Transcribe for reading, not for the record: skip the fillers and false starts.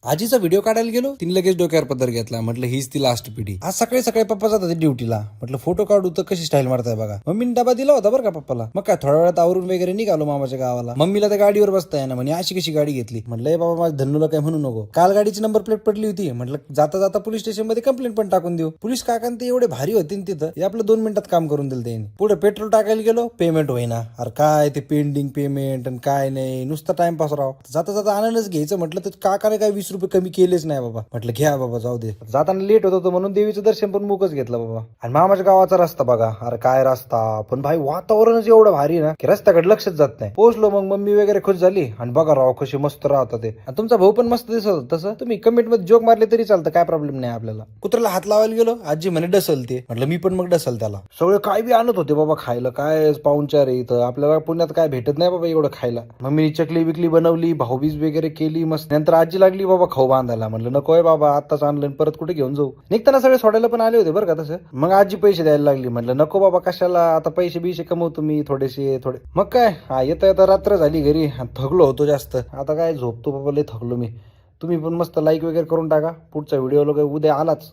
आजीचा व्हिडिओ काढायला गेलो, तिने लगेच डोक्यावर पदर घेतला. म्हटलं हीच ती लास्ट पिढी. आज सकाळी सकाळी पप्पा जातात ड्युटीला. म्हटलं फोटो काढू तर कशी स्टाईल मारताय बघा. मम्मीने डबा दिला होता बरं का पप्पाला. मग काय थोड्या वेळात आवरून वगैरे निघालो मामाच्या गावाला. मम्मीला त्या गाडीवर बसताय ना, म्हणे अशी कशी गाडी घेतली. म्हटलं बाबा माझ्या धन्नूला काय म्हणू नको. काल गाडीची नंबर प्लेट पडली होती. म्हटलं जाता जाता पोलीस स्टेशन मध्ये कंप्लेंट पण टाकून देऊ. पोलीस काकांत ते एवढे भारी होते ना तिथं, हे आपलं 2 मिनिटात काम करून दिलं त्यांनी. पुढे पेट्रोल टाकायला गेलो, पेमेंट होईना. अरे काय ते पेंडिंग पेमेंट आणि काय नाही, नुसतं टाइमपास राव. जाता जाता आनंदच घ्यायचं म्हटलं तर काकाने काय 20 रुपये कमी केलेच नाही बाबा. म्हटलं घ्या बाबा जाऊ दे. जाताना लेट होत होतं म्हणून देवीचं दर्शन पण मुकच घेतलं बाबा. आणि मामाच्या गावाचा रस्ता बघा, अरे काय रस्ता. पण भाई वातावरणच एवढं भारी ना की रस्त्याकडे लक्षच जात नाही. पोहोचलो मग मम्मी वगैरे खुश झाली. आणि बघा राव कशी मस्त राहतात ते. आणि तुमचा भाऊ पण मस्त दिसत होता. तसं तुम्ही कमेंट मध्ये जोक मारले तरी चालतं, काय प्रॉब्लेम नाही आपल्याला. कुत्र्याला हात लावायला गेलो, आजी म्हणे डसल ते. म्हटलं मी पण मग डसल त्याला. सगळे काय बी आणत होते बाबा खायला. काय पाहुणचार इथं आपल्याला पुण्यात काय भेटत नाही बाबा एवढं खायला. मम्मीने चकली बिकली बनवली, भाऊबीज वगैरे केली मस्त. नंतर आजी लागली बाबा खाऊ बांधायला. म्हटलं नकोय बाबा आताच आणलं, परत कुठे घेऊन जाऊ. निघताना सगळे सोडायला पण आले होते बरं का तसं. मग आजी पैसे द्यायला लागली. म्हटलं नको बाबा कशाला, आता पैसे बिशे कमवतो मी थोडेसे थोडे. मग काय येता येता रात्र झाली घरी. थकलो होतो जास्त. आता काय झोपतो बाबा, लय थकलो मी. तुम्ही पण मस्त लाईक वगैरे करून टाका. पुढचा व्हिडिओ उद्या आलाच.